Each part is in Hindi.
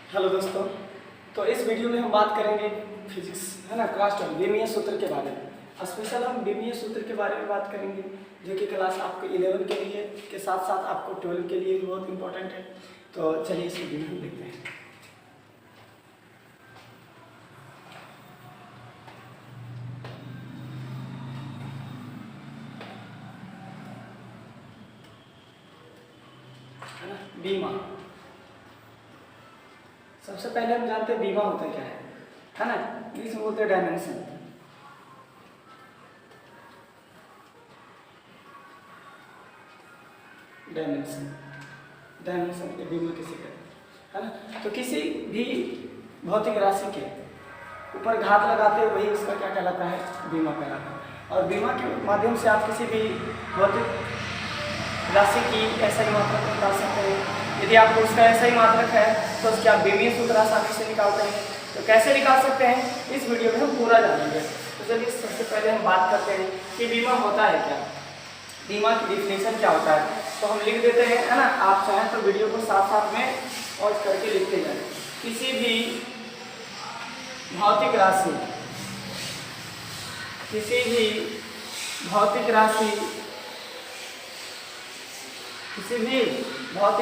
हेलो दोस्तों, तो इस वीडियो में हम बात करेंगे फिजिक्स है ना, क्लास 12 विमीय सूत्र के बारे में। स्पेशल हम विमीय सूत्र के बारे में बात करेंगे जो कि क्लास आपको 11 के लिए के साथ साथ आपको 12 के लिए भी बहुत इंपॉर्टेंट है। तो चलिए इस वीडियो में हम देखते हैं। है ना, बीमा। सबसे पहले हम जानते हैं बीमा होता क्या है ना, इंग्लिश में बोलते हैं डायमेंशन। डायमेंशन के बीमा किसे कहते हैं, है ना। तो किसी भी भौतिक राशि के ऊपर घात लगाते हैं वही उसका क्या कहलाता है, बीमा कहलाता है। और बीमा के माध्यम से आप किसी भी भौतिक राशि की ऐसा ही मात्रक निकाल सकते हैं। यदि आपको उसका ऐसा ही मात्रक है तो उसकी आप विमीय सूत्र आसानी से निकालते हैं। तो कैसे निकाल सकते हैं इस वीडियो में हम पूरा जानेंगे। तो चलिए सबसे पहले हम बात करते हैं कि बीमा होता है क्या, बीमा की डिफिनेशन क्या होता है। तो हम लिख देते हैं, है ना। आप चाहें तो वीडियो को साथ साथ में और करके लिखते जाएं। किसी भी भौतिक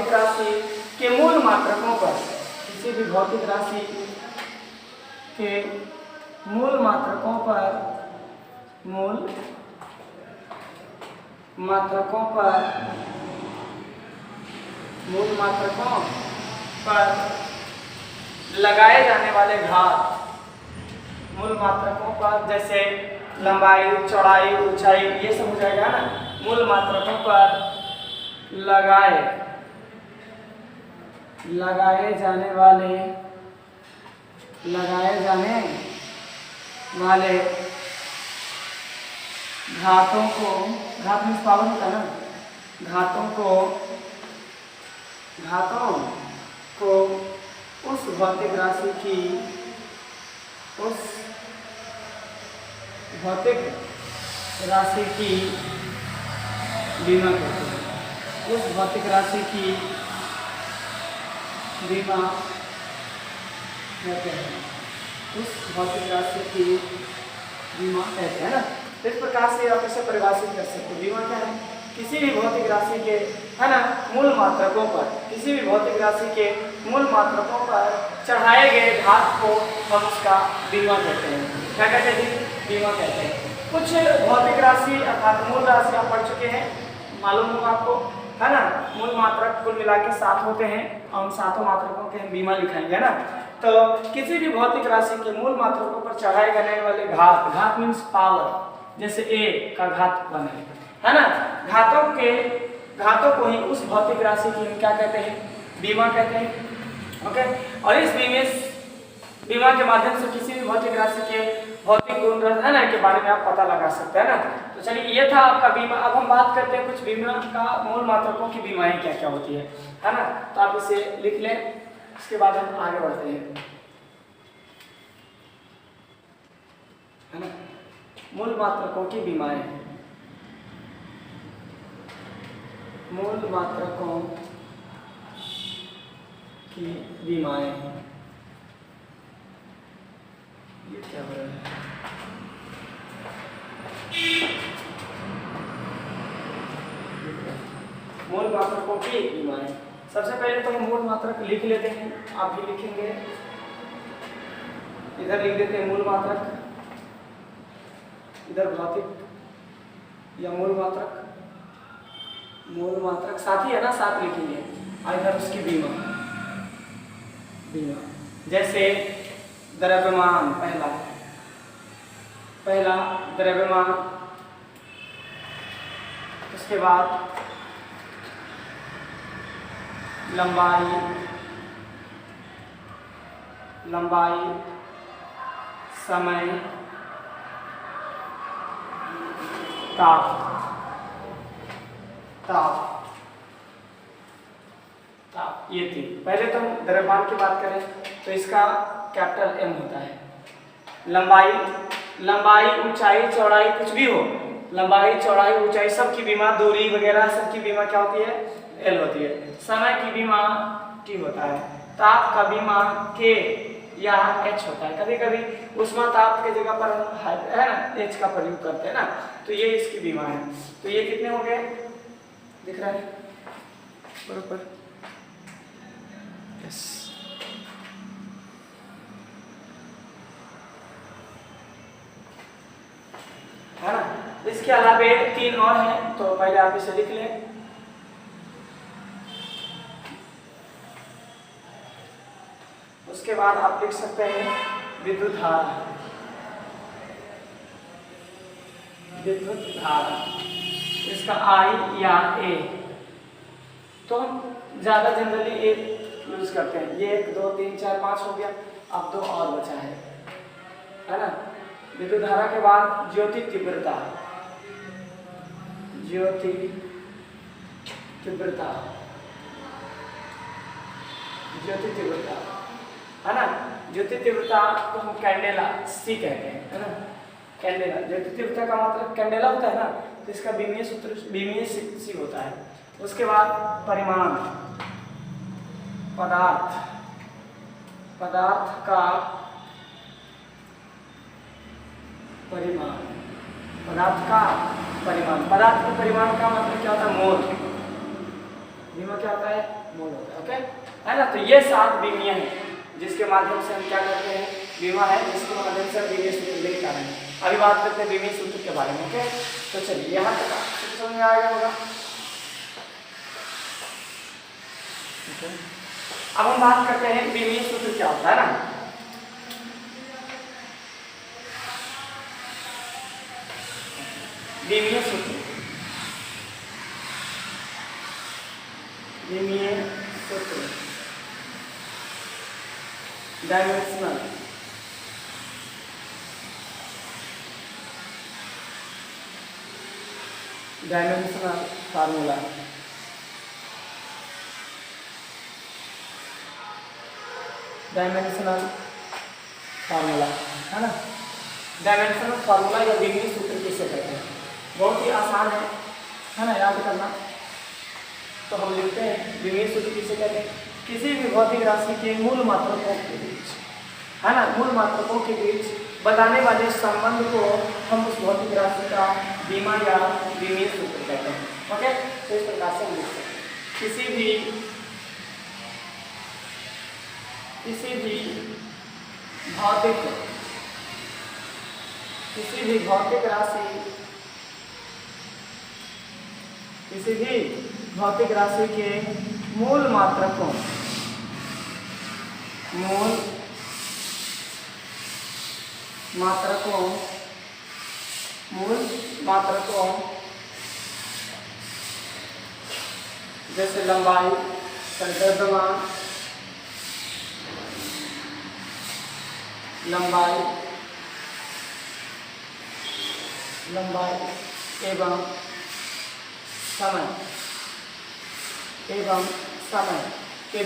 राशि के मूल मात्रकों पर, किसी भी भौतिक राशि के मूल मात्रकों पर लगाए जाने वाले घात, मूल मात्रकों पर जैसे लंबाई, चौड़ाई, ऊंचाई, ये सब हो जाएगा ना। मूल मात्रकों पर लगाए जाने वाले घातों को, घात में पावर होता है ना, घातों को उस भौतिक राशि की बीमा कहते हैं। उस भौतिक राशि की बीमा कहते हैं, है ना। तो इस प्रकार से आप इसे परिभाषित कर सकते हैं। बीमा क्या है, किसी भी भौतिक राशि के, है ना, मूल मात्रकों पर, किसी भी भौतिक राशि के मूल मात्रकों पर चढ़ाए गए घात को हम उसका बीमा कहते हैं। क्या कहते हैं, बीमा कहते हैं। कुछ भौतिक राशि अर्थात मूल राशि आप पढ़ चुके हैं, मालूम होगा आपको, है ना। मूल मात्रक कुल मिला के 7 होते हैं और उन 7 मात्रकों के हम बीमा लिखाएंगे, है ना। तो किसी भी भौतिक राशि के मूल मात्रकों पर चढ़ाए जाने वाले घात मीन्स पावर, जैसे a का घात 1 है ना। घातों को ही उस भौतिक राशि की हम क्या कहते हैं, बीमा कहते हैं। ओके, और इस बीमा के माध्यम से किसी भी भौतिक राशि के भौतिक गुण, है ना, के बारे में आप पता लगा सकते हैं ना। तो चलिए ये था आपका बीमा। अब हम बात करते हैं कुछ बीमा का मूल मात्रकों की बीमाएं क्या क्या होती है ना। तो आप इसे लिख लें, इसके बाद हम आगे बढ़ते हैं, है ना। मूल मात्रकों की बीमाएं, मूल मात्रकों की बीमाएं, ये क्या हो रहा है, मूल मात्रकों की बीमाएं। सबसे पहले तो हम मूल मात्रक लिख लेते हैं, आप भी लिखेंगे, इधर लिख देते हैं मूल मात्रक, इधर भौतिक या मूल मात्रक साथ ही है ना, साथ लिखेंगे, और इधर उसकी बीमा। जैसे द्रव्यमान, पहला द्रव्यमान, उसके बाद लंबाई, समय, ताप, ये 3। पहले तो हम द्रव्यमान की बात करें तो इसका कैपिटल M होता है। लंबाई, ऊंचाई, चौड़ाई, कुछ भी हो, लंबाई, चौड़ाई, ऊंचाई, सबकी बीमा, दूरी वगैरह सबकी बीमा क्या होती है, L होती है। समय की बीमा T होता है, ताप का विमान K या H होता है। कभी कभी ऊष्माताप के जगह पर है ना H का प्रयोग करते हैं ना, तो ये इसकी विमान है। तो ये कितने हो गए, दिख रहा है बरोबर, यस। है ना, इसके अलावा 3 और हैं, तो पहले आप इसे लिख लें। उसके बाद आप लिख सकते हैं विद्युत धारा, विद्युत धारा, इसका I या A, तो हम ज्यादा जनरली A यूज करते हैं। ये 1 2 3 4 5 हो गया, अब 2 और बचा है ना। विद्युत धारा के बाद ज्योति तीव्रता, ज्योति तीव्रता, ज्योति तीव्रता, है ना। ज्योति तीव्रता को हम कैंडेला C कहते हैं, है ना, कैंडेला। ज्योति तीव्रता का मतलब कैंडेला होता है ना, तो इसका बीमीय सूत्र बीमीय C होता है। उसके बाद परिमाण, पदार्थ, पदार्थ का परिमाण, पदार्थ का परिमाण, पदार्थ के परिमाण का मतलब क्या होता है, मोल। बीमा क्या होता है, मोल होता है, ओके, है ना। तो ये 7 बीमीय हैं जिसके माध्यम से हम क्या करते हैं, बीमा है जिसके माध्यम से बीमीय सूत्र लेकर आ रहे हैं। अभी बात करते हैं बीमीय सूत्र के बारे में, ओके। तो चलिए यहाँ तक समझ में आ गया होगा। अब हम बात करते हैं बीमीय सूत्र क्या होता है ना। बीमीय सूत्र, बीमीय सूत्र, dimensional, dimensional formula, dimensional formula, है ना। डायमेंशनल फार्मूला या बीमीय सूत्र किसे कहते हैं, बहुत ही आसान है ना, याद करना। तो हम लिखते हैं बीमीय सूत्र किसे कहते हैं, किसी भी भौतिक राशि के मूल मात्रकों के बीच, है ना, मूल मात्रकों के बीच बताने वाले संबंध को हम उस भौतिक राशि का बीमा या बीमीय सूत्र कहते हैं, ओके। तो इस प्रकार से हम लिखते हैं किसी भी भौतिक राशि के मूल मात्रकों जैसे लंबाई, द्रव्यमान, लंबाई एवं समय के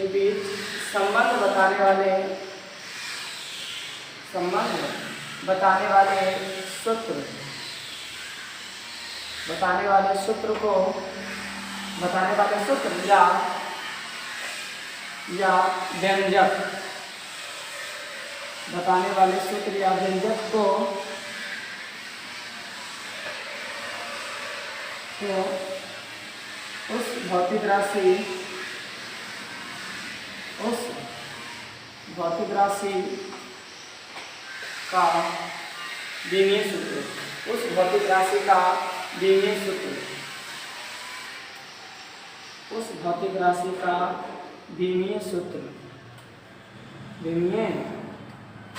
बीच संबंध बताने वाले सूत्र या व्यंजक, बताने वाले सूत्र या व्यंजक को तो उस भौतिक राशि का बीमीय सूत्र, उस भौतिक राशि का बीमीय सूत्र, उस भौतिक राशि का बीमीय सूत्र, बीमीय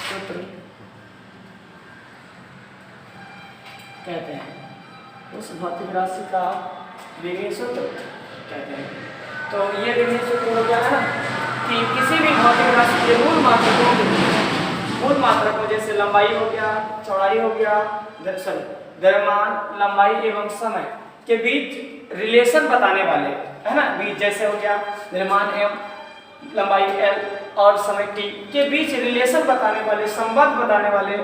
सूत्र कहते हैं, उस भौतिक राशि का बीमीय सूत्र कहते हैं। तो ये बीमीय सूत्र हो गया है ना कि किसी भी भौतिक राशि के मूल मात्रकों जैसे लंबाई हो गया, चौड़ाई हो गया, द्रव्यमान, लंबाई एवं समय के बीच रिलेशन बताने वाले, है ना, बीच जैसे हो गया निर्माण एम, लंबाई एल और समय टी के बीच रिलेशन बताने वाले, संबंध बताने वाले,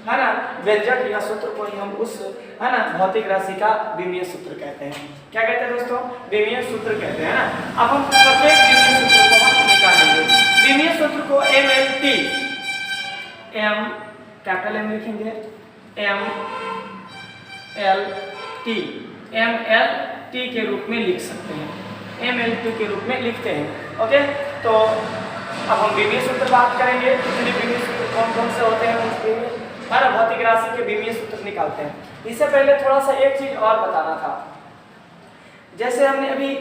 है ना, व्यंजक या सूत्र को ही हम उस, है ना, भौतिक राशि का विमीय सूत्र कहते हैं। क्या कहते हैं दोस्तों? विमीय सूत्र कहते हैं ना। अब हम प्रत्येक विमीय सूत्र को हम निकालेंगे। विमीय सूत्र को M L T, M capital M लिखेंगे, M L T, M L T के रूप में लिख सकते हैं, एम एल टी के रूप में लिखते हैं। ओके, तो अब हम विमीय सूत्र बात करेंगे। कितने विमीय सूत्र कौन कौन से होते हैं उसके लिए, हर भौतिक राशि के विमीय सूत्र निकालते हैं। इससे पहले थोड़ा सा एक चीज और बताना था। जैसे हमने अभी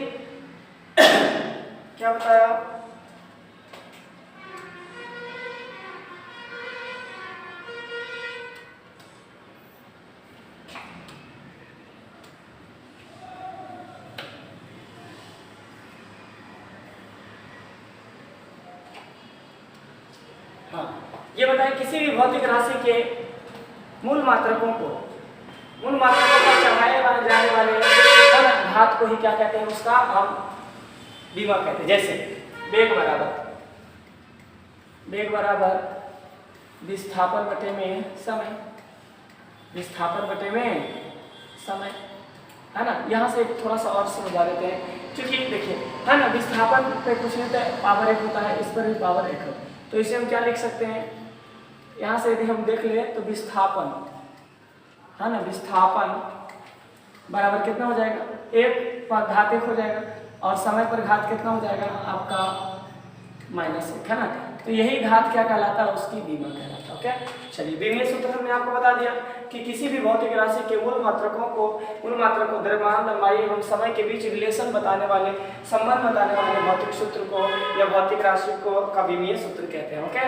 क्या बताया, हाँ, ये बताएं किसी भी भौतिक राशि के मूल मात्रकों को, मूल मात्रकों पर चढ़ाए जाने वाले घात को ही क्या कहते हैं, उसका हम विमा कहते हैं। जैसे वेग बराबर विस्थापन बटे में समय, विस्थापन बटे में समय, है ना। यहाँ से थोड़ा सा और समझा देते हैं, क्योंकि देखिए, है ना, विस्थापन पे कुछ नहीं तो पावर 1 होता है, इस पर भी पावर 1 है, तो इसे हम क्या लिख सकते हैं, यहाँ से यदि हम देख लें तो विस्थापन, है ना, विस्थापन बराबर कितना हो जाएगा, 1 पर घात 1 हो जाएगा, और समय पर घात कितना हो जाएगा आपका -1, है ना। तो यही घात क्या कहलाता है, उसकी विमा कहलाता है। ओके, चलिए विमीय सूत्र हमने आपको बता दिया कि किसी भी भौतिक राशि के मूल मात्रकों द्रव्यमान, लंबाई एवं समय के बीच रिलेशन बताने वाले, संबंध बताने वाले भौतिक सूत्र को या भौतिक राशि को का विमीय सूत्र कहते हैं। ओके,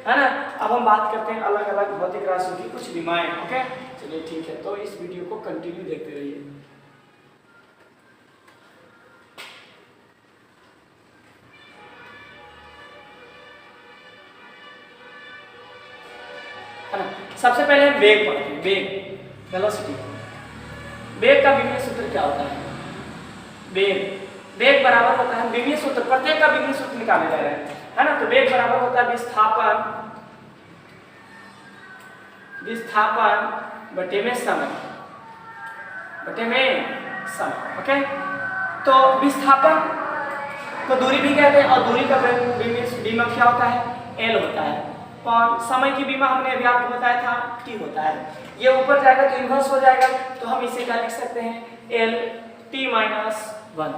है ना। अब हम बात करते हैं अलग अलग भौतिक राशियों की कुछ विमाएं। ओके, चलिए ठीक है, तो इस वीडियो को कंटिन्यू देखते रहिए। सबसे पहले हम वेग पढ़ते हैं, वेग वेलोसिटी। वेग का विमीय सूत्र क्या होता है, वेग बराबर होता है, विमीय सूत्र प्रत्येक का विमीय सूत्र निकाले जा रहे हैं, है ना। तो वेग बराबर होता है विस्थापन बटे में समय, ओके। तो विस्थापन को दूरी भी कहते हैं, और दूरी का विमा क्या होता है, एल होता है। और समय की बीमा हमने अभी आपको बताया था टी होता है। ये ऊपर जाएगा तो इन्वर्स हो जाएगा, तो हम इसे क्या लिख सकते हैं, एल टी माइनस वन।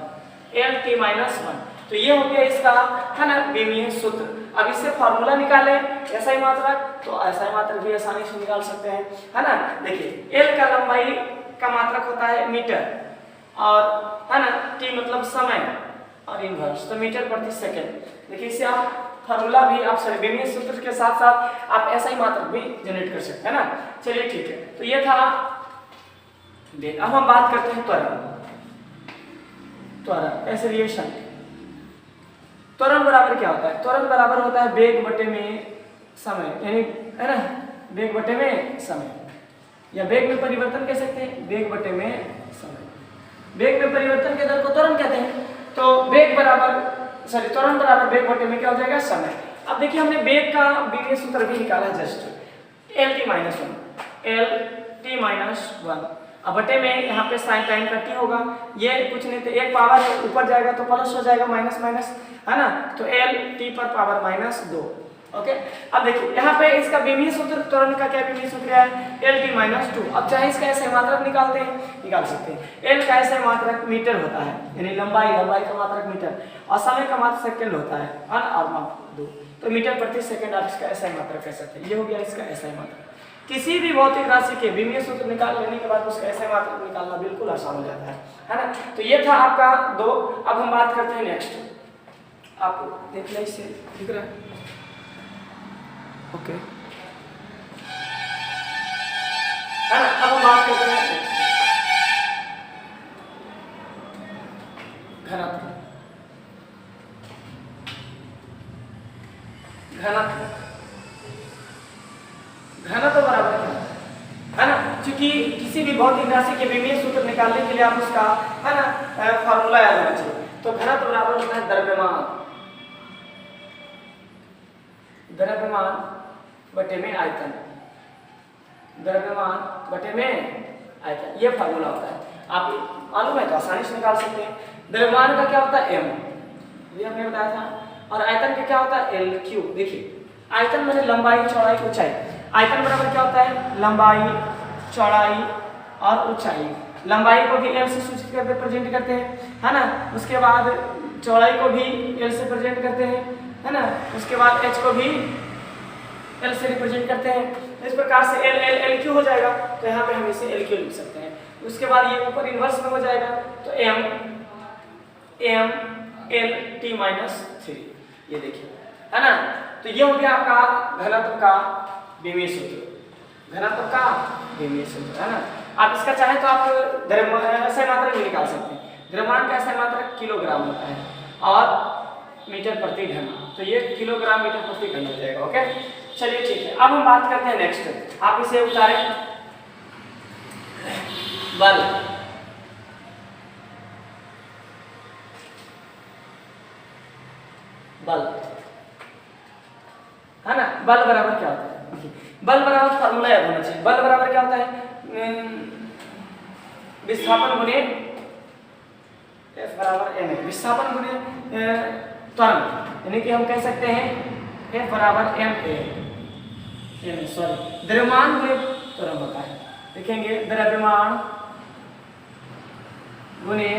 तो ये हो गया इसका, है ना, विमीय सूत्र। अब इससे फॉर्मूला निकाले SI मात्रक, तो SI मात्रक भी आसानी से निकाल सकते हैं, है ना। देखिए एल का लंबाई का मात्रक होता है मीटर, और है ना, टी मतलब समय और इन्वर्स, तो मीटर प्रति सेकेंड। देखिए इससे आप फॉर्मूला भी आप विमीय सूत्र के साथ साथ आप SI मात्रक भी जनरेट कर सकते हैं ना। चलिए ठीक है, तो ये था वेग। अब हम बात करते हैं त्वरण, एक्सेलरेशन। त्वरण बराबर क्या होता है, त्वरण बराबर होता है वेग बटे में समय, यानी, है ना, वेग बटे में समय, या वेग में परिवर्तन कह सकते हैं, वेग बटे में समय। वेग में परिवर्तन के दर को त्वरण कहते हैं। तो वेग बराबर त्वरण बराबर वेग बटे में क्या हो जाएगा, समय। अब देखिए हमने वेग का विमीय सूत्र भी निकाला just, L T minus one. अब बटे में यहाँ पे साइन टाइम का टी होगा, ये कुछ नहीं तो एक पावर है, ऊपर जाएगा तो प्लस हो जाएगा, माइनस माइनस, है ना। तो एल टी पर पावर -2। ओके, अब देखिए यहाँ पे इसका विमीय सूत्र, त्वरण का क्या विमीय सूत्र है, एल टी -2। अब चाहे इसका ऐसे मात्रक निकाल सकते हैं। एल का ऐसे मात्रक मीटर होता है, यानी लंबाई का मात्रक मीटर, और समय का मात्रक सेकंड होता है, और माप 2, तो मीटर प्रति सेकंड आप इसका ऐसा मात्रक कह सकते हैं। ये हो गया इसका ऐसा मात्रक। किसी भी भौतिक राशि के विमीय सूत्र निकाल लेने के बाद उसका ऐसे मात्रक निकालना बिल्कुल आसान हो जाता है ना। तो ये था आपका 2। अब हम बात करते हैं नेक्स्ट, आप देख लें, इससे दिख रहा है, ओके, है ना। अब हम बात करते हैं घनत्व। घनत्व बराबर क्या है ना, क्योंकि किसी भी भौतिक राशि के विमीय सूत्र निकालने के लिए आप उसका है ना फार्मूला याद होना चाहिए। तो घनत्व बराबर होता है द्रव्यमान बटे में आयतन, द्रव्यमान बटे में आयतन, ये फार्मूला होता है। आप मालूम है तो आसानी से निकाल सकते हैं। द्रव्यमान का क्या होता है m, ये हमने बताया था, और आयतन का क्या होता है l क्यूब। देखिए आयतन माने लंबाई चौड़ाई ऊंचाई, आयतन बराबर क्या होता है लंबाई चौड़ाई और ऊंचाई। लंबाई को भी l से सूचित करके प्रेजेंट करते हैं, है ना। उसके बाद चौड़ाई को भी l से प्रेजेंट करते हैं, है ना। उसके बाद h को भी l से रिप्रेजेंट करते हैं। इस प्रकार से l l l क्यू हो जाएगा, तो यहाँ पे हम इसे l क्यू लिख सकते हैं। उसके बाद ये ऊपर इन्वर्स में हो जाएगा, तो m l t माइनस 3, ये देखिए, है ना। तो ये हो गया आपका घनत्व का विमीय सूत्र, घनत्व का विमीय सूत्र, है ना। आप इसका चाहे तो आप SI मात्रक भी निकाल सकते हैं। द्रव्यमान का SI मात्रक किलोग्राम होता है और मीटर प्रति घन, तो ये किलोग्राम मीटर प्रति घन हो जाएगा। ओके चलिए ठीक है। अब हम बात करते हैं नेक्स्ट, आप इसे उतारें, बल। बल, है ना। बल बराबर क्या होता है, बल बराबर फार्मूला याद होना चाहिए। बल बराबर क्या होता है विस्थापन गुणे F बराबर m, विस्थापन गुणे त्वरण, यानी कि हम कह सकते हैं F बराबर m सॉरी द्रव्यमान गुणे त्वरण होता है। देखेंगे द्रव्यमान गुणे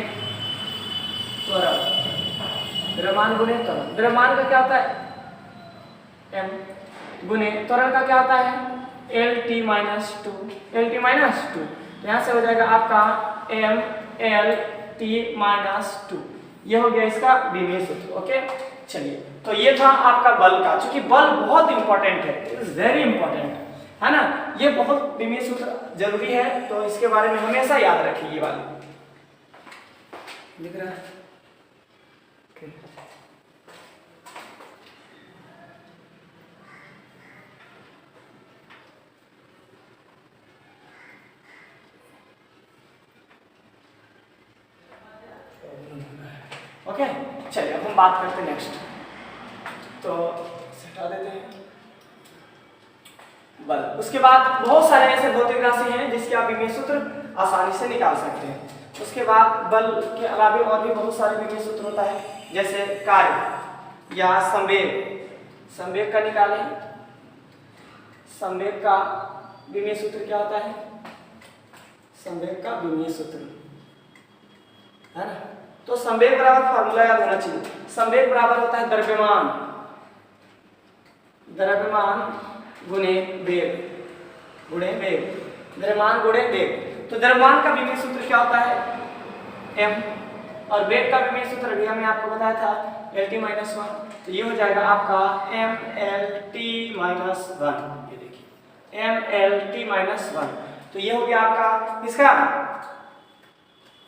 त्वरण, द्रव्यमान गुणे त्वरण, द्रव्यमान का क्या होता है m, गुणे त्वरण का क्या होता है LT माइनस 2, LT माइनस 2। तो यहाँ से हो जाएगा आपका MLT माइनस 2, ये हो गया इसका विमीय सूत्र। ओके चलिए, तो ये था आपका बल का। चूंकि बल बहुत इंपॉर्टेंट है, इट इज वेरी इंपॉर्टेंट, है ना। ये बहुत विमीय सूत्र जरूरी है, तो इसके बारे में हमेशा याद रखिए। ये वाली दिख रहा है, ओके चलिए। अब हम बात करते हैं नेक्स्ट, तो हटा देते हैं बल। उसके बाद बहुत सारे ऐसे भौतिक राशि हैं जिसके आप विमीय सूत्र आसानी से निकाल सकते हैं। उसके बाद बल के अलावा और भी बहुत सारे विमीय सूत्र होता है, जैसे कार्य या संवेग। संवेग का निकालें, संवेग का विमीय सूत्र क्या होता है, संवेग का विमीय सूत्र, है ना। तो संवेग बराबर फार्मूला याद होना चाहिए। संवेग बराबर होता है द्रव्यमान, द्रव्यमान गुणे वेग, गुणे वेग, द्रव्यमान गुणे वेग। तो द्रव्यमान का विमीय सूत्र क्या होता है m, और वेग का विमीय सूत्र अभी हमने आपको बताया था LT माइनस 1। तो ये हो जाएगा आपका MLT माइनस 1, ये देखिए MLT माइनस 1। तो ये हो गया आपका इसका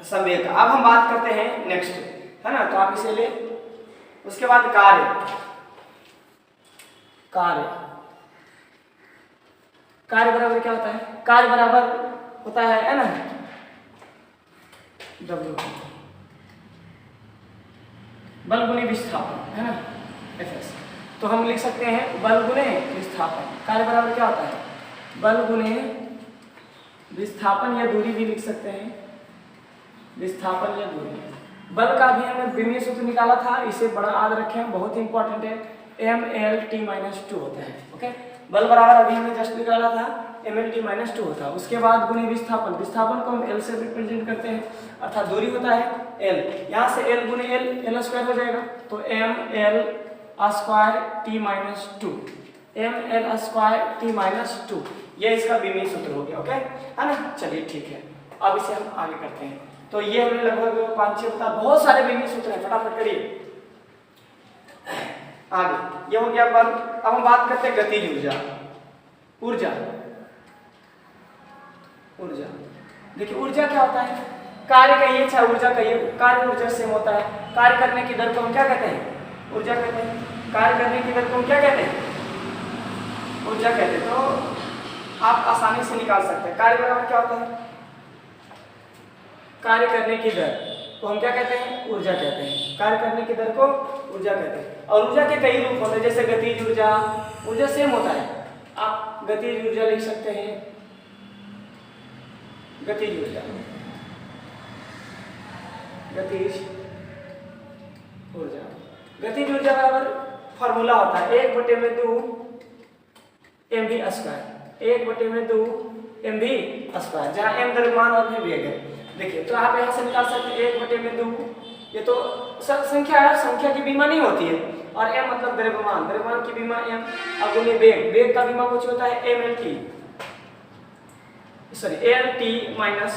संवेग। अब हम बात करते हैं नेक्स्ट, है ना। तो आप इसे ले, उसके बाद कार्य, कार्य, कार्य बराबर क्या होता है, कार्य बराबर होता है ना W, बल गुणे विस्थापन, है ना Fs। तो हम लिख सकते हैं बल गुणे विस्थापन। कार्य बराबर क्या होता है बल गुणे विस्थापन, या दूरी भी लिख सकते हैं, विस्थापन या दूरी। बल का भी हमने विमीय सूत्र निकाला था, इसे बड़ा याद रखें, बहुत इंपॉर्टेंट है। MLT माइनस 2 होता है। ओके, बल बराबर अभी हमने जस्ट निकाला था MLT माइनस 2 होता है। उसके बाद गुणे विस्थापन, विस्थापन को हम L से रिप्रेजेंट करते हैं, अर्थात दूरी होता है L। यहाँ से L गुणे L स्क्वायर हो जाएगा, तो ML square T minus 2, ML square T minus 2, ये इसका विमीय सूत्र हो गया। ओके, है ना। चलिए ठीक है, अब इसे हम आगे करते हैं। तो ये हमने लगभग 5-6 बता, बहुत सारे विमीय सूत्र हैं, फटाफट करिए आगे। ये हो गया बल। अब हम बात करते हैं गतिज ऊर्जा, ऊर्जा, ऊर्जा। देखिए ऊर्जा क्या होता है, कार्य कहिए चाहे ऊर्जा कहिए, कार्य ऊर्जा सेम होता है। कार्य करने की दर को हम क्या कहते हैं, ऊर्जा कहते हैं। कार्य करने की दर को हम क्या कहते हैं, ऊर्जा कहते हैं। तो आप आसानी से निकाल सकते हैं। कार्य बराबर क्या होता है? कार्य करने की दर को हम क्या कहते हैं? ऊर्जा कहते हैं। कार्य करने की दर को ऊर्जा कहते हैं। और ऊर्जा के कई रूप होते हैं, जैसे गतिज ऊर्जा। ऊर्जा सेम होता है, आप गतिज ऊर्जा लिख सकते हैं, गतिज ऊर्जा, गतिज ऊर्जा। गतिज ऊर्जा बराबर फॉर्मूला होता है 1/2 mv², 1/2 mv², जहाँ m द्रव्यमान और v वेग है। देखिए तो आप यहाँ से निकाल सकते हैं 1/2, ये तो संख्या है, संख्या की बीमा नहीं होती है, और m मतलब द्रव्यमान, द्रव्यमान की बीमा m, और गुणे वेग, वेग का बीमा कुछ होता है mlt, सॉरी lt-1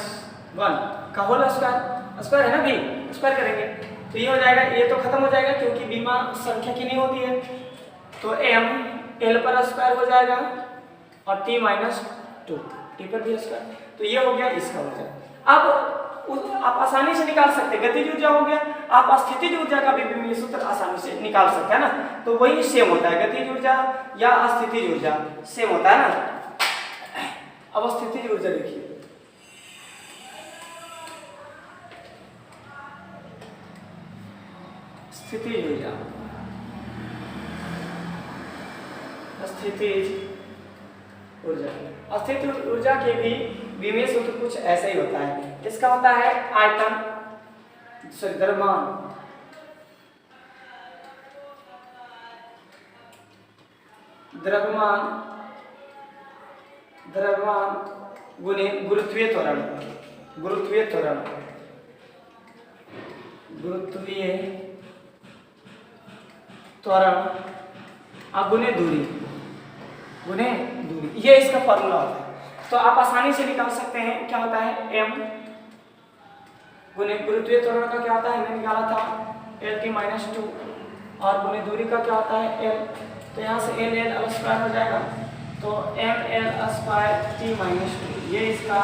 का होल स्क्वायर है ना, v स्क्वायर करेंगे तो ये हो जाएगा, ये तो खत्म हो जाएगा क्योंकि बीमा संख्या की नहीं होती है, तो m l पर स्क्वायर हो जाएगा और t-2 t पर भी स्क्वायर, तो ये हो गया इसका ऊर्जा। अब आप आसानी से निकाल सकते हैं, गतिज ऊर्जा हो गया, आप स्थितिज ऊर्जा का भी बीमीय सूत्र आसानी से निकाल सकते हैं ना, तो वही सेम होता है, गतिज ऊर्जा या स्थितिज ऊर्जा सेम होता है ना। अब स्थितिज ऊर्जा देखिए, स्थितिज ऊर्जा, स्थितिज ऊर्जा, स्थितिज ऊर्जा के भी विमेय सूत्र कुछ ऐसा ही होता है। इसका होता है आयतन, सॉरी द्रव्यमान, द्रव्यमान, द्रव्यमान गुणे गुरुत्वीय त्वरण, गुरुत्वीय त्वरण, गुरुत्वीय त्वरण अब गुणे दूरी, गुणे दूरी, ये इसका फॉर्मूला होता है। तो आप आसानी से निकाल सकते हैं, क्या होता है m गुणे गुरुत्वीय त्वरण का क्या होता है, हमने निकाला था lt-2, और गुणे दूरी का क्या होता है l, तो यहाँ से l स्क्वायर हो जाएगा, तो ml² t-2, ये इसका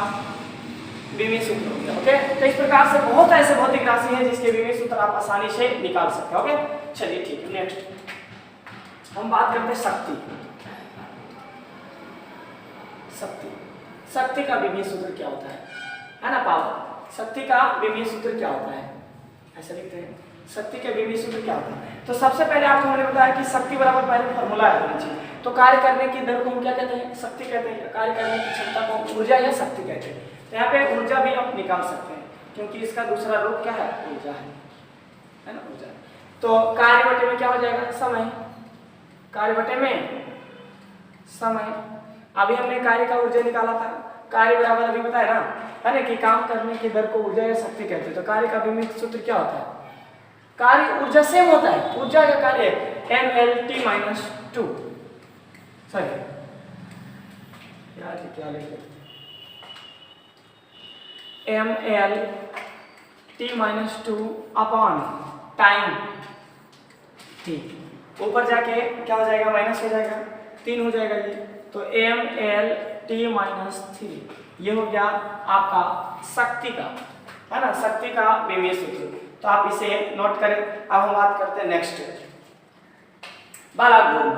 विमीय सूत्र हो गया। ओके, तो इस प्रकार से बहुत ऐसे भौतिक राशि है जिसके विमीय सूत्र आप आसानी से निकाल सकते हैं। ओके, चलिए ठीक है, नेक्स्ट हम बात करते हैं शक्ति। शक्ति, शक्ति का विमीय सूत्र क्या होता है ना, पावर। शक्ति का विमीय सूत्र क्या होता है, ऐसा लिखते हैं, शक्ति का विमीय सूत्र क्या होता है। तो सबसे पहले आपको मैंने बताया कि शक्ति बराबर पहले फॉर्मूला है नीचे, तो कार्य करने की दर को हम क्या कहते हैं, शक्ति कहते हैं, कार्य करने की क्षमता को ऊर्जा या शक्ति कहते हैं। तो यहाँ पे ऊर्जा भी आप निकाल सकते हैं क्योंकि इसका दूसरा रूप क्या है, ऊर्जा है ना, ऊर्जा। तो कार्य बटे में क्या हो जाएगा, समय, कार्य बटे में समय। अभी हमने कार्य का ऊर्जा निकाला था, कार्य बराबर अभी बताया ना, है ना कि काम करने की दर को ऊर्जा या शक्ति कहते हैं। तो कार्य का विमीय सूत्र क्या होता है, कार्य ऊर्जा सेम होता है, ऊर्जा या कार्य mlt-2, सॉरी यार क्या लिखे, mlt-2 अपॉन टाइम t, ऊपर जाके क्या हो जाएगा, माइनस हो जाएगा, 3 हो जाएगा ये, तो mlt-3, ये हो गया आपका शक्ति का, है ना, शक्ति का विमीय सूत्र। तो आप इसे नोट करें। अब हम बात करते हैं नेक्स्ट, बल आघूर्ण।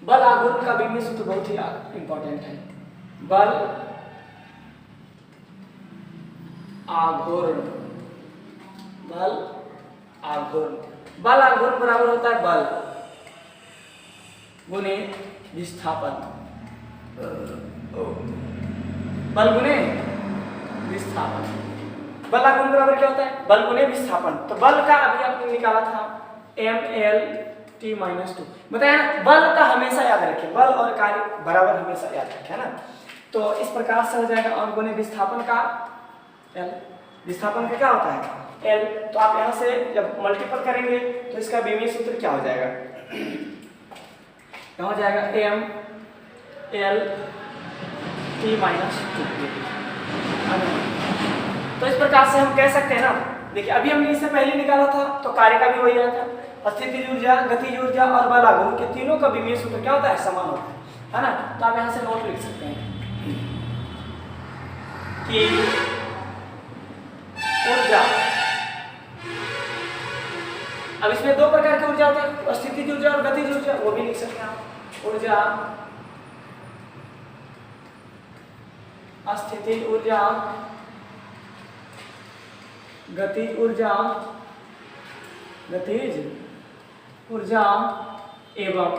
बल आघूर्ण का विमीय सूत्र बहुत ही इंपॉर्टेंट है, बल आघूर्ण, बल आघूर्ण, बल आघूर्ण बराबर होता है बल गुणे विस्थापन, बल गुणे विस्थापन। बल आघूर्ण बराबर क्या होता है, बल गुणे विस्थापन। तो बल का अभी आपने निकाला था mlt-2, बताया ना, बल का हमेशा याद रखें, बल और कार्य बराबर हमेशा याद रखें, है ना। तो इस प्रकार से हो जाएगा, और गुणे विस्थापन का L, विस्थापन का क्या होता है L। तो आप यहाँ से जब मल्टीपल करेंगे तो इसका विमीय सूत्र क्या हो जाएगा, क्या हो जाएगा, mlt-2। तो इस प्रकार से हम कह सकते हैं ना, देखिए अभी हमने इससे पहले निकाला था तो कार्य का भी वही आया था, स्थितिज ऊर्जा, गतिज ऊर्जा और बल आघूर्ण के तीनों का विमीय सूत्र क्या होता है, समान होता है ना। तो आप यहाँ से नोट लिख सकते हैं कि ऊर्जा, अब इसमें दो प्रकार की ऊर्जा होती है, स्थितिज ऊर्जा और गतिज ऊर्जा, वो भी लिख सकते हैं आप। ऊर्जा स्थितिज ऊर्जा, गतिज ऊर्जा, गतिज ऊर्जा एवं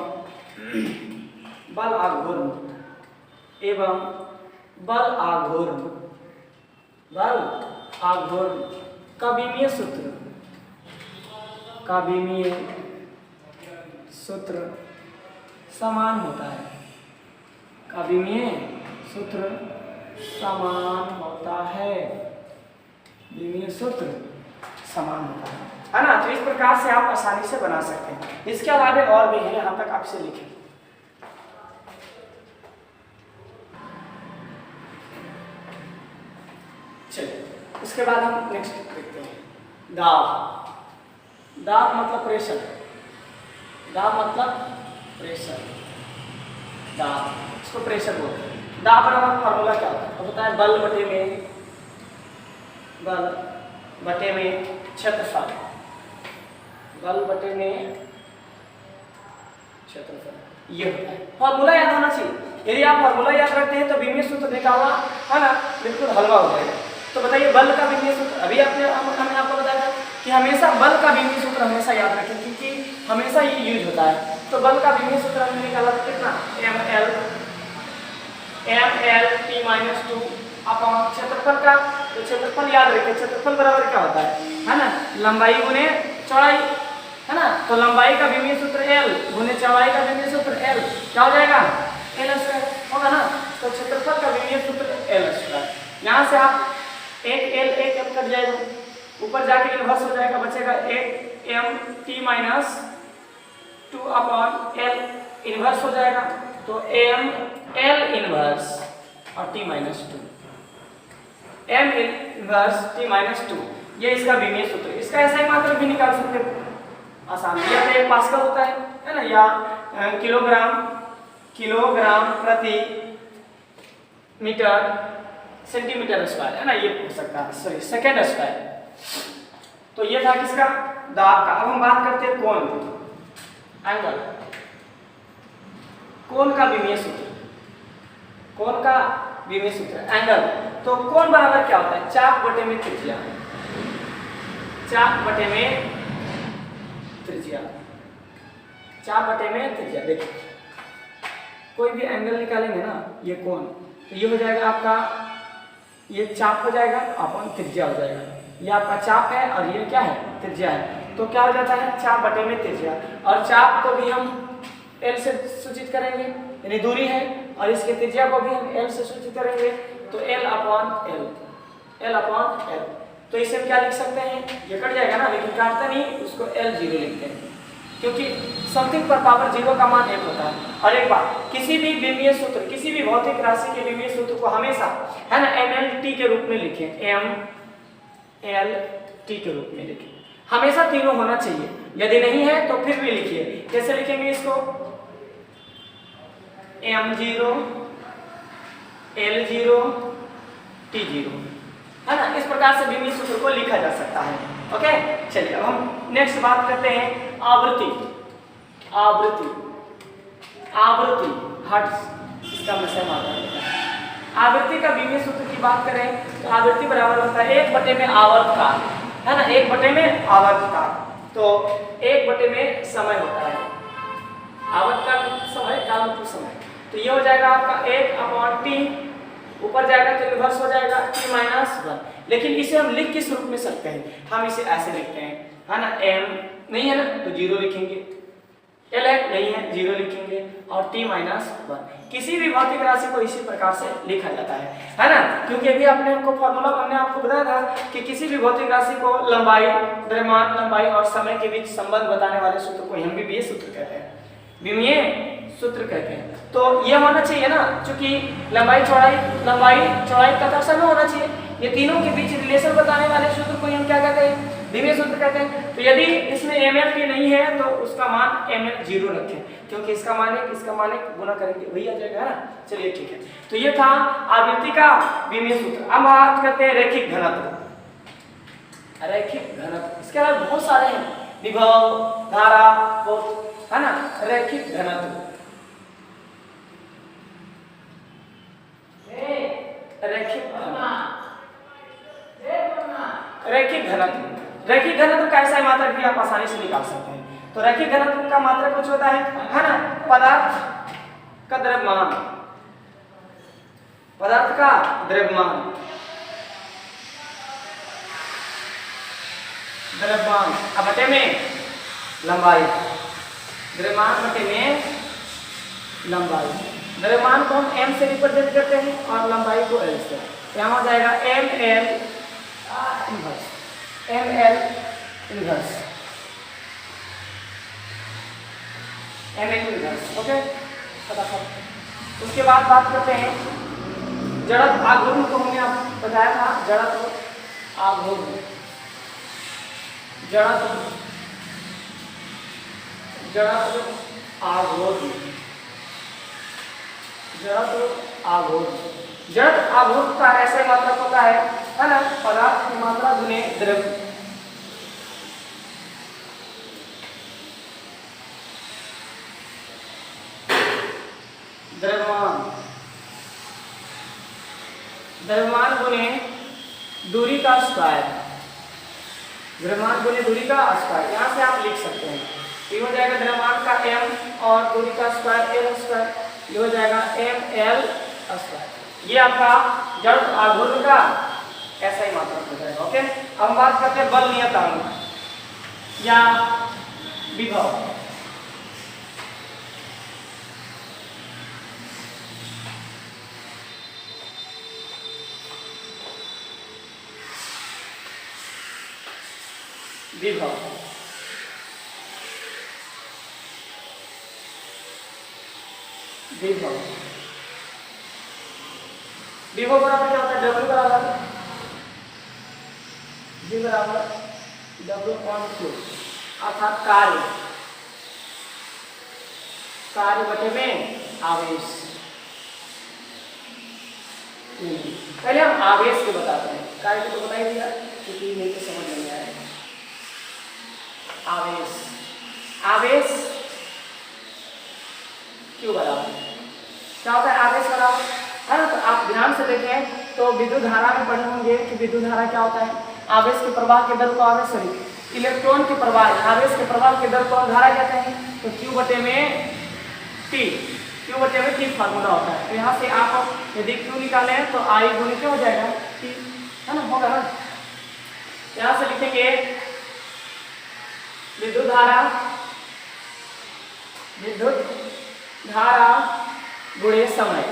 बल आघूर्ण, एवं बल आघूर्ण, बल आघूर्ण का विमीय सूत्र, का विमीय सूत्र समान होता है, का विमीय सूत्र समान होता है, विमीय सूत्र समान होता है ना। तो इस प्रकार से आप आसानी से बना सकते हैं। इसके अलावा और भी है, यहां तक आपसे लिखें। चलिए उसके बाद हम नेक्स्ट देखते हैं। दाब, दाब मतलब प्रेशर, दाब मतलब प्रेशर, दाब इसको प्रेशर बोलते हैं। दाब बराबर फार्मूला क्या होता है? तो बताएं, बल बटे में, बल बटे में क्षेत्रफल, बल बटे में क्षेत्रफल, ये होता है। फार्मूला याद होना चाहिए। यदि आप फार्मूला याद रखते हैं तो विमीय सूत्र निकालना है ना बिल्कुल हलवा हो जाएगा। तो बताइए बल का विमीय सूत्र, अभी हमने आपको बताया कि हमेशा बल का विमीय सूत्र हमेशा याद रखें, क्योंकि हमेशा ये यूज होता है। तो बल का विमीय सूत्र हमने निकाला कितना, ml t-2 अपॉन क्षेत्रफल का। तो क्षेत्रफल याद रखें, क्षेत्रफल बराबर क्या होता है ना, लंबाई गुने चौड़ाई, है ना। तो लंबाई का विमीय सूत्र L गुने चौड़ाई का विमीय सूत्र L क्या हो जाएगा, L² होगा ना। तो क्षेत्रफल का विमीय सूत्र L²। यहाँ से आप एक L कट जाएगा, ऊपर जाके इनवर्स हो जाएगा, बचेगा एक m(t-2) अपॉन L इनवर्स हो जाएगा। तो L इनवर्स और t-2, m इनवर्स t-2, ये इसका विमीय सूत्र। इसका ऐसा ही मात्रक भी निकाल सकते हैं आसान, या तो 1 पास्कल होता है ना, या किलोग्राम प्रति मीटर सेंटीमीटर स्क्वायर, है ना, ये हो सकता है, सॉरी सेकेंड स्क्वायर। तो ये था किसका, दाब का। अब हम बात करते हैं कोण, एंगल, कोण का विमीय सूत्र, कोण का विमीय सूत्र एंगल। तो कोण बराबर क्या होता है, चाप बटे में त्रिज्या, चाप बटे में त्रिज्या, चाप बटे में त्रिज्या। देखिए कोई भी एंगल निकालेंगे ना, ये कोण, तो ये हो जाएगा आपका, ये चाप हो जाएगा अपन त्रिज्या हो जाएगा। ये आपका चाप है और ये क्या है, त्रिज्या है। तो क्या हो जाता है, चाप बटे में त्रिज्या। और चाप को भी हम L से सूचित करेंगे, यानी दूरी है, और इसके त्रिज्या को भी हम L से सूचित करेंगे। तो L upon L, L upon L। तो इसे हम क्या लिख सकते हैं, ये कट जाएगा ना, लेकिन काटता नहीं, उसको L0 लिखते हैं, क्योंकि समथिंग पर पावर 0 का मान 1 होता है। और एक बात, किसी भी विमीय सूत्र, किसी भी भौतिक राशि के विमीय सूत्र को हमेशा, है ना, mLT के रूप में लिखें, mLT के रूप में लिखें, हमेशा तीनों होना चाहिए। यदि नहीं है तो फिर भी लिखिए। कैसे लिखेंगे इसको, m0 L0 T0, है ना। इस प्रकार से विमीय सूत्र को लिखा जा सकता है। ओके, चलिए अब हम नेक्स्ट बात करते हैं आवृत्ति, आवृत्ति, आवृत्ति हर्ट्ज, इसका मैं मात्रा है। आवृत्ति का विमीय सूत्र की बात करें तो आवृत्ति बराबर होता है 1 बटे में आवर्तकाल, है ना, 1 बटे में आवर्तकाल। तो 1 बटे में समय होता है, आवर्तकाल समय, काल मतलब समय। तो ये हो जाएगा आपका 1 अपॉन t, ऊपर जाएगा तो रिवर्स हो जाएगा t-1। लेकिन इसे हम लिख किस रूप में सकते हैं, हम इसे ऐसे लिखते हैं, है ना, m नहीं है ना तो 0 लिखेंगे, L नहीं है 0 लिखेंगे, और t-1। किसी भी भौतिक राशि को इसी प्रकार से लिखा जाता है ना। क्योंकि अभी हमने आपको बताया था कि किसी भी भौतिक राशि को लंबाई, द्रव्यमान, लंबाई और समय के बीच संबंध बताने वाले सूत्र को हम विमीय सूत्र कहते हैं, विमीय सूत्र कहते हैं। तो ये होना चाहिए ना, क्योंकि लंबाई चौड़ाई तथा समय होना चाहिए। ये तीनों के बीच रिलेशन बताने वाले सूत्र को हम क्या कहते हैं, विमीय सूत्र कहते हैं। तो यदि इसमें ml नहीं है तो उसका मान ml0 रखें, क्योंकि इसका मान 1 इसका मान 1 गुना करेंगे वही आ जाएगा, है ना। चलिए ठीक है, तो ये था आवृत्ति का विमीय सूत्र। अब बात करते हैं रैखिक घनत्व, रैखिक घनत्व। इसके अलावा बहुत सारे हैं, विभव, धारा, है ना, रैखिक घनत्व, रैखिक घनत्व। रैखिक घनत्व का ऐसा मात्रक भी आप आसानी से निकाल सकते हैं। तो रैखिक घनत्व का मात्रक कुछ होता है ना, पदार्थ का द्रव्यमान, पदार्थ का द्रव्यमान, द्रव्यमान अब बटे में लंबाई, द्रव्यमान बटे में लंबाई। द्रव्यमान को हम m से रिप्रेजेंट करते हैं और लंबाई को l से। यहाँ हो जाएगा ml inverse, ml inverse, ml inverse. Okay, फटाफट। उसके बाद बात करते हैं जड़त्व आघूर्ण को हमने आपको बताया था, जड़त्व आघूर्ण, जड़त्व आघूर्ण, जड़त्व आघूर्ण। जड़त्व आघूर्ण का ऐसे मात्रक होता है ना, पदार्थ की मात्रा गुने द्रव्य। द्रव्यमान, द्रव्यमान गुने दूरी का स्क्वायर, द्रव्यमान गुने दूरी का स्क्वायर। यहाँ से आप लिख सकते हैं, ये हो जाएगा द्रव्यमान का m और दूरी का स्क्वायर l स्क्वायर, ये हो जाएगा ml स्क्वायर। ये आपका जड़त्व आघूर्ण का ऐसा ही मात्रक हो जाएगा। ओके, अब हम बात करते हैं बल नियतांक या विभव। विभव, विभव, विभव बराबर क्या होता है, W बराबर V बराबर W/Q, अर्थात कार्य, कार्य बटे में आवेश। पहले हम आवेश के बताते हैं, कार्य को तो बता ही दिया क्योंकि नहीं तो समझ नहीं आएगा। आवेश, आवेश Q बराबर क्या होता है, आवेश बराबर है ना। तो आप ध्यान से देखें तो विद्युत धारा में पढ़े होंगे कि विद्युत धारा क्या होता है, आवेश के प्रवाह के दर को आवेश, सॉरी इलेक्ट्रॉन के प्रवाह, आवेश के प्रवाह के दर को हम धारा कहते हैं। तो Q बटे में T, Q बटे में T फार्मूला होता है। तो यहाँ से आप यदि Q निकाले तो I गुणे क्या हो जाएगा T, है ना, होगा ना। यहाँ से लिखेंगे विद्युत धारा, विद्युत धारा गुणे समय,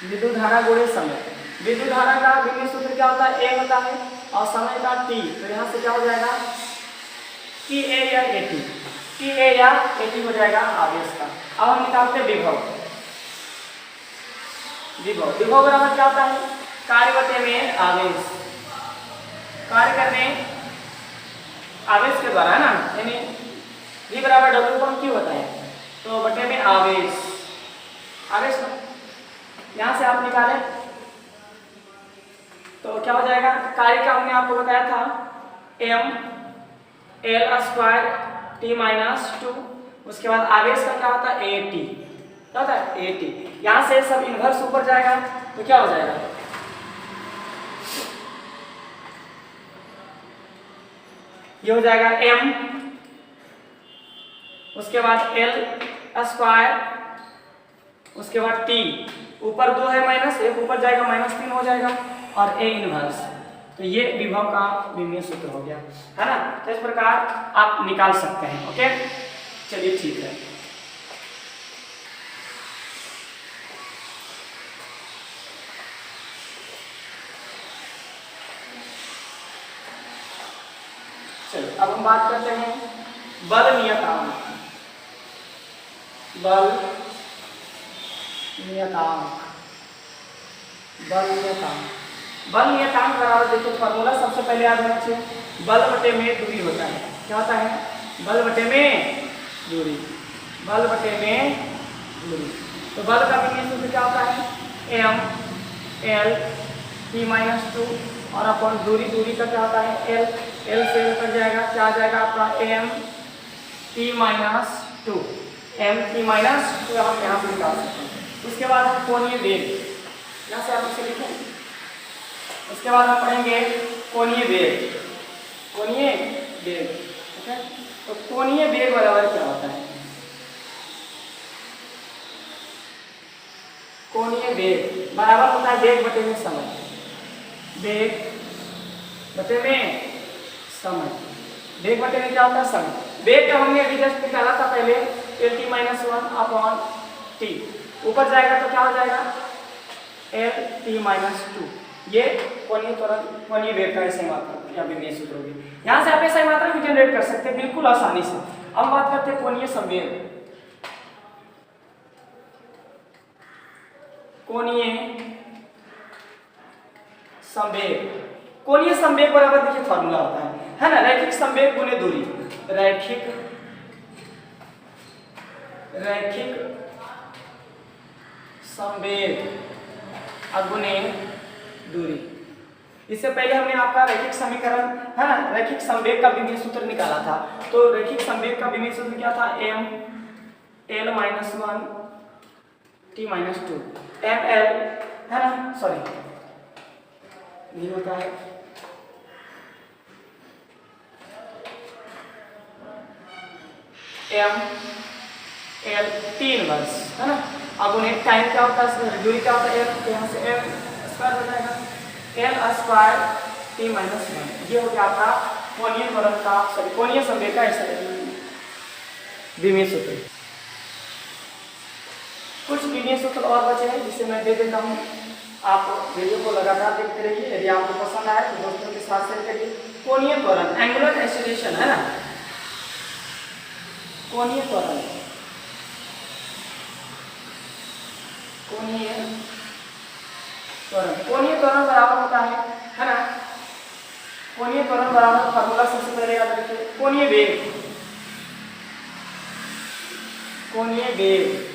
विद्युत धारा गुणे समय। विद्युत धारा का विभव सूत्र क्या होता है, A होता है और समय का T। तो यहाँ से क्या हो जाएगा कि A या AT, कि A या AT हो जाएगा आवेश का। अब हम निकालते हैं विभव। विभव, विभव बराबर क्या होता है, कार्य बटे में आवेश, कार्य करने आवेश के द्वारा, है ना, यानी V बराबर W/Q होता है। तो बटे में आवेश, आवेश ना, यहाँ से आप निकालें तो क्या हो जाएगा, कार्य का हमने आपको बताया था ml² T-2, उसके बाद आवेश का क्या होता है AT, क्या होता है AT। यहाँ से सब इन्वर्स ऊपर जाएगा तो क्या हो जाएगा, ये हो जाएगा m, उसके बाद L², उसके बाद T, ऊपर 2 है माइनस, एक ऊपर जाएगा -3 हो जाएगा और A इनवर्स। तो ये विभव का विमीय सूत्र हो गया, है ना। तो इस प्रकार आप निकाल सकते हैं। ओके, चलिए ठीक है। चलो अब हम बात करते हैं बल नियतांक, बल नियतांक, बल नियतांक। बल नियतांक बराबर देखो फॉर्मूला सबसे पहले याद होना चाहिए, बल बटे में दूरी होता है। क्या होता है, बल बटे में दूरी, बल बटे में दूरी। तो बल का विमीय सूत्र क्या होता है, ml T-2 और अपन दूरी, दूरी का क्या होता है L, L से L कर जाएगा, क्या आ जाएगा आपका m T-2, m T-2 आप यहाँ से निकाल सकते हैं। उसके बाद हम कोणीय वेग, यहाँ से आप इसे लिखें। उसके बाद हम पढ़ेंगे कोणीय वेग, वेग। ओके, तो कोणीय वेग बराबर क्या होता है? कोणीय वेग बराबर होता है वेग बटे में समय। वेग बटे में समय। वेग बटे में क्या होता है? समय। वेग का हमने अभी जस्ट निकाला था पहले lt माइनस 1 अपॉन टी, ऊपर जाएगा तो क्या हो जाएगा? lt minus 2। ये कोणीय त्वरण कोणीय वेग का ऐसे मात्रक या विमीय सूत्र होगी। यहाँ से आप ऐसा मात्रक भी जनरेट कर सकते हैं बिल्कुल आसानी से। अब बात करते हैं कोणीय संवेग। कोणीय संवेग, कोणीय संवेग बराबर देखिए फॉर्मूला होता है ना, रैखिक संवेग गुणे दूरी। रैखिक संवेग गुणे दूरी। इससे पहले हमने आपका रैखिक समीकरण है ना, रैखिक संवेग का विमीय सूत्र निकाला था। तो रैखिक संवेग का विमीय सूत्र क्या था? m l minus 1 t minus 2 m l है ना, सॉरी नहीं होता है, m l t इनवर्स है ना। अब उन्हें टाइम क्या होता है, दूरी क्या होता है l, तो यहाँ से m स्क्वायर हो जाएगा l स्क्वायर t माइनस 1। ये हो गया आपका कोणीय त्वरण का सॉरी कोणीय संवेग का ऐसा विमीय सूत्र। कुछ विमीय सूत्र और बचे हैं जिसे मैं दे देता हूँ, आप वीडियो को लगातार देखते रहिए। यदि आपको पसंद आए तो दोस्तों के साथ शेयर करिए। कोणीय त्वरण एंगुलर एक्सीलरेशन है ना, कोणीय त्वरण, कोणीय त्वरण, कोणीय त्वरण बराबर होता है ना, कोणीय त्वरण बराबर फॉर्मूला सबसे पहले याद रखिए, कोणीय वेग, कोणीय वेग,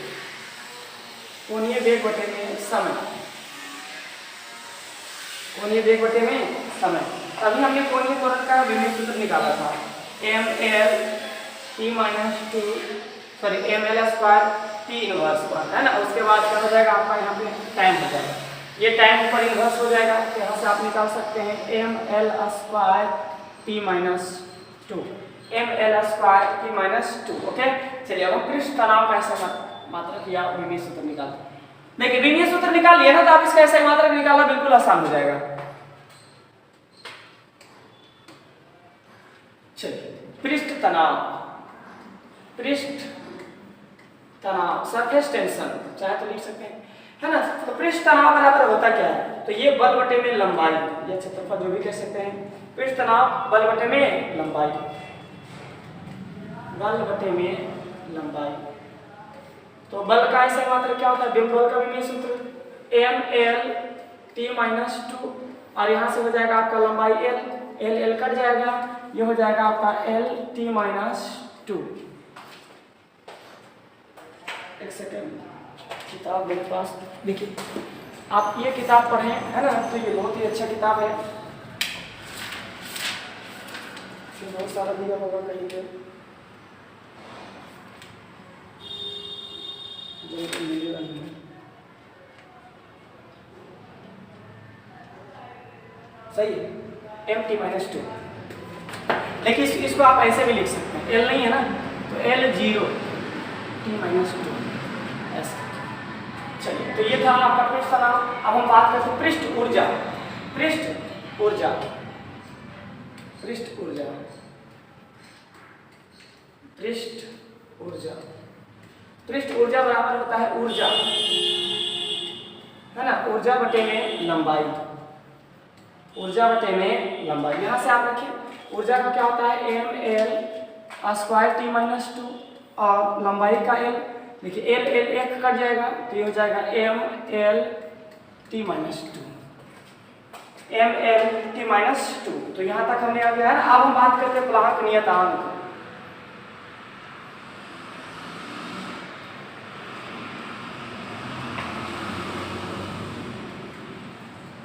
कोणीय वेग बटे में समय, कोणीय वेग बटे में समय। अभी हमने कोणीय त्वरण का विमीय सूत्र निकाला था m l t minus 2 sorry m l square t inverse 1 है ना। उसके बाद क्या हो जाएगा आपका यहाँ पे टाइम हो जाएगा, ये टाइम ऊपर इनवर्स हो जाएगा, तो यहाँ से आप निकाल सकते हैं m l square t minus 2 m l square t minus 2। Okay, चलिए अब हम पृष्ठ तनाव का ऐसा मात्रक या विमीय सूत्र निकालते हैं। देखिए विमीय सूत्र निकाल लिया ना, तो आप इसका ऐसा मात्रक निकालना बिल्कुल आसान हो जाएगा। चलिए पृष्ठ तनाव, पृष्ठ तनाव सरफेस टेंशन चाहे तो लिख सकते हैं है ना। तो पृष्ठ तनाव बराबर होता क्या है? तो ये बल बटे में लंबाई या क्षेत्रफल जो भी कह सकते हैं। पृष्ठ तनाव बल बटे में लंबाई, बल बटे में लंबाई। तो बल का ऐसा मात्रक क्या होता है? बिंब बल का विमीय सूत्र m l t माइनस 2 और यहाँ से हो जाएगा आपका लंबाई l l कट जाएगा, ये हो जाएगा आपका l t माइनस 2। एक सेकेंड, किताब मेरे पास देखिए, आप ये किताब पढ़ें है ना, तो ये बहुत ही अच्छा किताब है, बहुत सारा दिया होगा कहीं पे, सही है m t माइनस 2। लेकिन इसको आप ऐसे भी लिख सकते हैं, l नहीं है ना तो l 0 t माइनस 2 ऐसा। चलिए तो ये था आपका पृष्ठ तनाव। अब हम बात करते हैं पृष्ठ ऊर्जा, पृष्ठ ऊर्जा, पृष्ठ ऊर्जा, पृष्ठ ऊर्जा। पृष्ठ ऊर्जा बराबर होता है ऊर्जा है ना, ऊर्जा बटे में लंबाई, ऊर्जा बटे में लंबाई। यहाँ से आप रखिए ऊर्जा का क्या होता है m l square t minus 2 और लंबाई का l, देखिए l l एक कट जाएगा तो ये हो जाएगा m l t minus 2, m l t minus 2। तो यहाँ तक हमने आ गया है ना। अब हम बात करते हैं प्लांक नियतांक।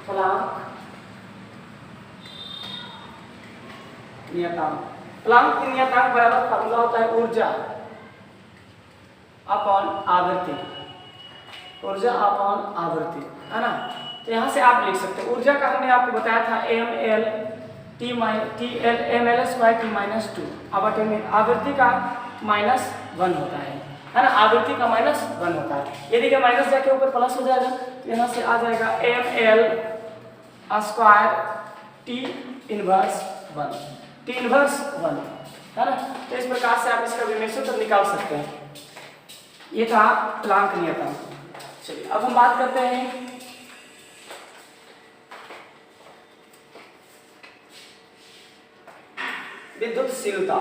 प्लांक नियतांक, प्लांक नियतांक बराबर फॉर्मूला होता है ऊर्जा अपॉन आवृत्ति, ऊर्जा अपॉन आवृत्ति है ना। तो यहाँ से आप लिख सकते हैं ऊर्जा का हमने आपको बताया था m l ml/t-2 अपॉन में आवृत्ति का -1 होता है ना, आवृत्ति का -1 होता है। ये देखिए माइनस जाके ऊपर प्लस हो जाएगा तो यहाँ से आ जाएगा ml² t इनवर्स 1 है ना। तो इस प्रकार से आप इसका विमेय सूत्र निकाल सकते हैं। ये था प्लांक नियतांक। चलिए अब हम बात करते हैं विद्युतशीलता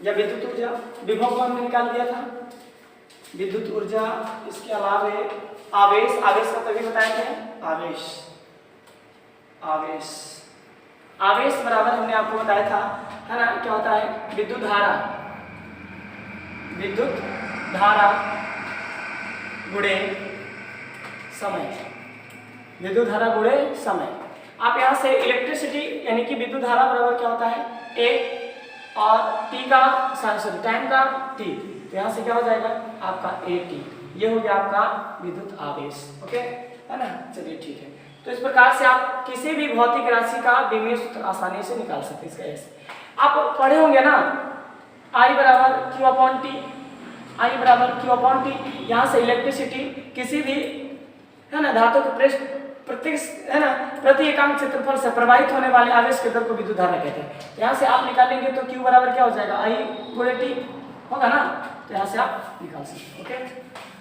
या विद्युत ऊर्जा। विभव को हमने निकाल दिया था, विद्युत ऊर्जा। इसके अलावा आवेश का तभी बताया था, आवेश बराबर हमने आपको बताया था, है ना, क्या होता है विद्युत धारा गुणे समय। आप यहाँ से इलेक्ट्रिसिटी यानी कि विद्युत धारा बराबर क्या होता है A और टाइम का T, तो यहाँ से क्या हो जाएगा आपका AT। ये हो गया आपका विद्युत आवेश। ओके, है ना। चलिए ठीक है। तो इस प्रकार से आप किसी भी भौतिक राशि का विमेय सूत्र आसानी से निकाल सकते हैं। इसका ऐसे आप पढ़े होंगे ना, I बराबर Q अपॉन टी। यहाँ से इलेक्ट्रिसिटी किसी भी, है ना, धातु के प्रति एकांक क्षेत्रफल से प्रवाहित होने वाले आवेश के दर को विद्युत धारा कहते हैं। यहाँ से आप निकालेंगे तो Q बराबर क्या हो जाएगा I गुणे T होगा ना, तो यहाँ से आप निकाल सकते हैं। ओके,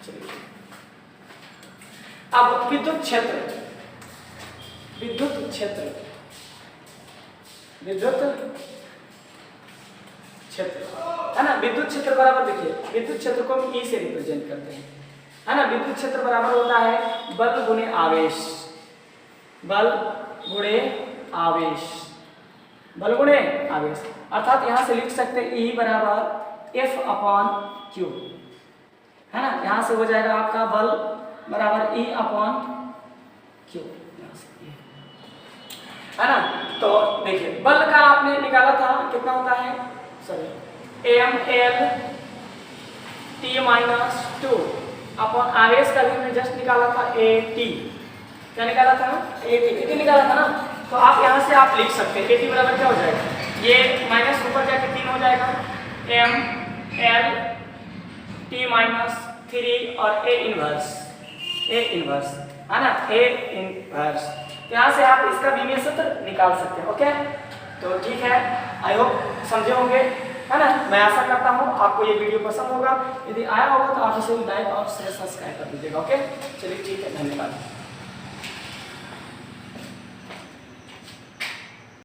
चलिए अब विद्युत क्षेत्र है ना। विद्युत क्षेत्र बराबर देखिए, विद्युत क्षेत्र को हम E से रिप्रेजेंट करते हैं, है ना। विद्युत क्षेत्र बराबर होता है बल गुणे आवेश, अर्थात यहाँ से लिख सकते हैं E बराबर F अपॉन Q, है ना। यहाँ से हो जाएगा आपका बल बराबर E अपॉन Q, है ना। तो देखिए बल का आपने निकाला था, कितना होता है, ml/t-2 अपॉन आवेश का भी मैं जस्ट निकाला था AT। क्या निकाला था? AT निकाला था ना। तो आप यहाँ से आप लिख सकते हैं AT बराबर क्या हो जाएगा, ये माइनस ऊपर जाके 3 हो जाएगा, ml/t-3 और A इनवर्स, है ना, A इनवर्स। यहाँ से आप इसका विमेय सूत्र निकाल सकते हैं। ओके, तो ठीक है, आई होप समझे होंगे, है ना। मैं आशा करता हूँ आपको ये वीडियो पसंद होगा। यदि आया होगा तो आप इसे लाइक और शेयर सब्सक्राइब कर दीजिएगा। ओके, चलिए ठीक है, धन्यवाद।